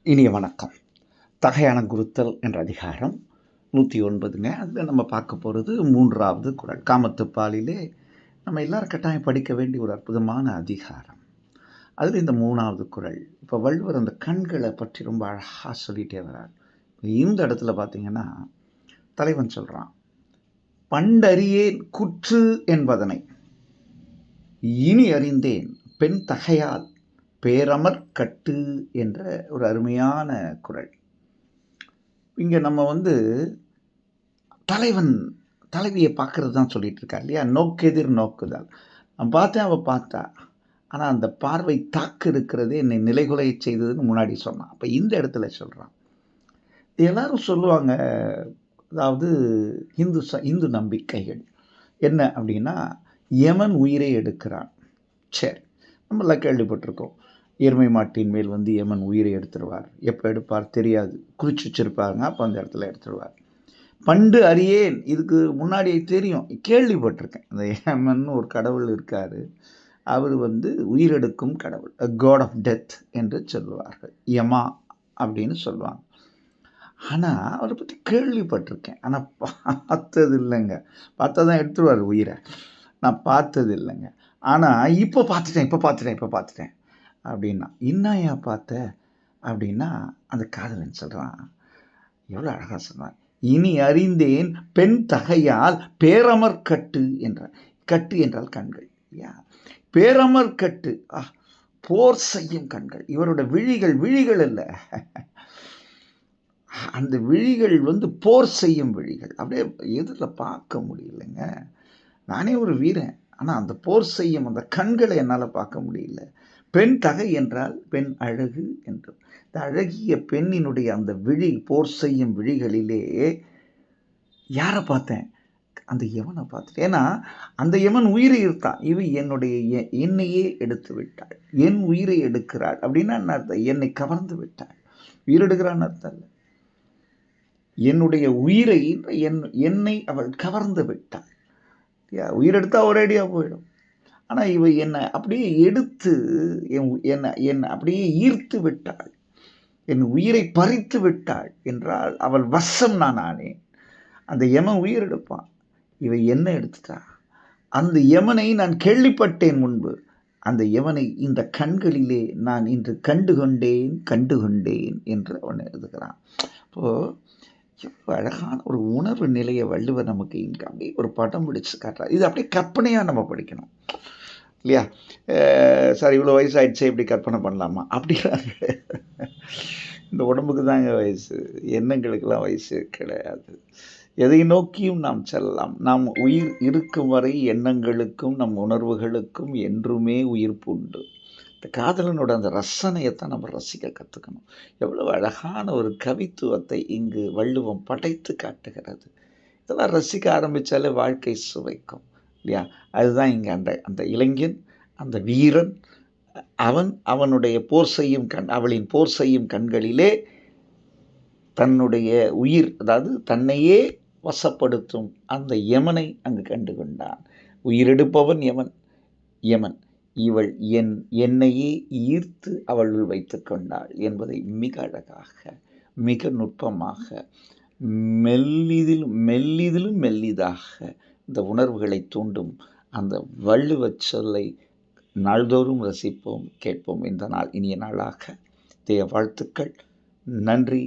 இனிய வணக்கம். தகையான குருத்தல் என்ற அதிகாரம் 109ங்க. அதில் நம்ம பார்க்க போகிறது 3வது குறள். காமத்துப்பாலிலே நம்ம எல்லாரும் கட்டாயம் படிக்க வேண்டிய ஒரு அற்புதமான அதிகாரம். அதில் இந்த 3வது குறள். இப்போ வள்ளுவர் அந்த கண்களை பற்றி ரொம்ப அழகாக சொல்லிகிட்டே வர்றார். இந்த இடத்துல பார்த்தீங்கன்னா தலைவன் சொல்கிறான், பண்டறியேன் குற்று என்பதனை இனி அறிந்தேன் பெண் தகையால் பேரமர் கட்டு என்ற ஒரு அருமையான குறள். இங்கே நம்ம தலைவியை பார்க்கறது தான் சொல்லிட்டு இருக்கா இல்லையா? நோக்கெதிர் நோக்குதல். நான் பார்த்தேன், அவள் பார்த்தா, ஆனால் அந்த பார்வை தாக்கு இருக்கிறது என்னை நிலைகுலைய செய்ததுன்னு முன்னாடி சொன்னான். அப்போ இந்த இடத்துல சொல்கிறான், எல்லாரும் சொல்லுவாங்க, அதாவது இந்து நம்பிக்கைகள் என்ன அப்படின்னா, யமன் உயிரை எடுக்கிறான். சரி, நம்மளாம் கேள்விப்பட்டிருக்கோம், எருமை மாட்டின் மேல் யமன் உயிரை எடுத்துருவார். எப்போ எடுப்பார் தெரியாது, குறிச்சு வச்சிருப்பாருங்க, அப்போ அந்த இடத்துல எடுத்துருவார். பண்டு அறியேன், இதுக்கு முன்னாடி தெரியும், கேள்விப்பட்டிருக்கேன், அந்த யமன் ஒரு கடவுள் இருக்காரு, அவர் உயிரெடுக்கும் கடவுள், காட் ஆஃப் டெத் என்று சொல்லுவார்கள், யமா அப்படின்னு சொல்லுவாங்க. ஆனால் அவரை பற்றி கேள்விப்பட்டிருக்கேன், ஆனால் பார்த்தது இல்லைங்க. பார்த்தா தான் எடுத்துருவார் உயிரை, நான் பார்த்தது இல்லைங்க. ஆனால் இப்போ பார்த்துட்டேன் அப்படின்னா, என்னையா பார்த்த அப்படின்னா, அந்த காதலன் சொல்கிறான், எவ்வளோ அழகாக சொல்கிறான், இனி அறிந்தேன் பெண் தகையால் பேரமர் கட்டு என்றார். கட்டு என்றால் கண்கள் இல்லையா? பேரமர் கட்டு, போர் செய்யும் கண்கள். இவரோட விழிகள் இல்லை, அந்த விழிகள் போர் செய்யும் விழிகள். அப்படியே எதிரில் பார்க்க முடியலைங்க. நானே ஒரு வீரன், ஆனால் அந்த போர் செய்யும் அந்த கண்களை என்னால் பார்க்க முடியல. பெண் தகை என்றால் பெண் அழகு என்று. இந்த அழகிய பெண்ணினுடைய அந்த விழி, போர் செய்யும் விழிகளிலே யாரை பார்த்தேன்? அந்த யமனை பார்த்துட்டு. ஏன்னா அந்த யமன் உயிரை இருக்கான், இவ என்னையே எடுத்து விட்டாள், என் உயிரை எடுக்கிறாள் அப்படின்னா என்ன அர்த்தம்? என்னை கவர்ந்து விட்டாள். உயிர் எடுக்கிறான்னு அர்த்தம் இல்லை, என்னுடைய உயிரை என்னை அவள் கவர்ந்து விட்டாள். உயிரெடுத்தா ஒரேடியாக போயிடும். ஆனால் இவ என்னை அப்படியே எடுத்து என்னை அப்படியே ஈர்த்து விட்டாள், என் உயிரை பறித்து விட்டாள் என்றால் அவள் வசம் நான் ஆனேன். அந்த யமன் உயிர் எடுப்பான், இவை என்ன எடுத்துட்டா. அந்த யமனை நான் கேள்விப்பட்டேன் முன்பு, அந்த யமனை இந்த கண்களிலே நான் இன்று கண்டுகொண்டேன் என்று அவன் எழுதுகிறான். இப்போது எவ்வளோ அழகான ஒரு உணர்வு நிலையை வள்ளுவர் நமக்கு இங்கே அப்படியே ஒரு படம் பிடிச்சு காட்டுறார். இது அப்படியே கற்பனையாக நம்ம படிக்கணும் இல்லையா? சார் இவ்வளோ வயசாகிடுச்சு, இப்படி கற்பனை பண்ணலாமா அப்படிங்கிறாங்க. இந்த உடம்புக்கு தாங்க வயசு, எண்ணங்களுக்கெல்லாம் வயசு கிடையாது. எதை நோக்கியும் நாம் செல்லலாம். நாம் உயிர் இருக்கும் வரை எண்ணங்களுக்கும் நம் உணர்வுகளுக்கும் என்றுமே உயிர்ப்பு உண்டு. இந்த காதலனோட அந்த ரசனையைத்தான் நம்ம ரசிக்க கற்றுக்கணும். எவ்வளவு அழகான ஒரு கவித்துவத்தை இங்கு வள்ளுவம் படைத்து காட்டுகிறது. இதெல்லாம் ரசிக்க ஆரம்பித்தாலே வாழ்க்கை சுவைக்கும் இல்லையா? அதுதான் இங்கே அந்த இளைஞன், அந்த வீரன், அவனுடைய அவளின் போர் செய்யும் கண்களிலே தன்னுடைய உயிர், அதாவது தன்னையே வசப்படுத்தும் அந்த யமனை அங்கு கண்டு கொண்டான். உயிரெடுப்பவன் யமன், இவள் என்னையே ஈர்த்து அவளுள் வைத்து கொண்டாள் என்பதை மிக அழகாக, மிக நுட்பமாக, மெல்லிதிலும் மெல்லிதாக இந்த உணர்வுகளை தூண்டும் அந்த வள்ளுவச் சொல்லை நாள்தோறும் ரசிப்போம், கேட்போம். இந்த நாள் இனிய நாளாக. வாழ்த்துக்கள். நன்றி.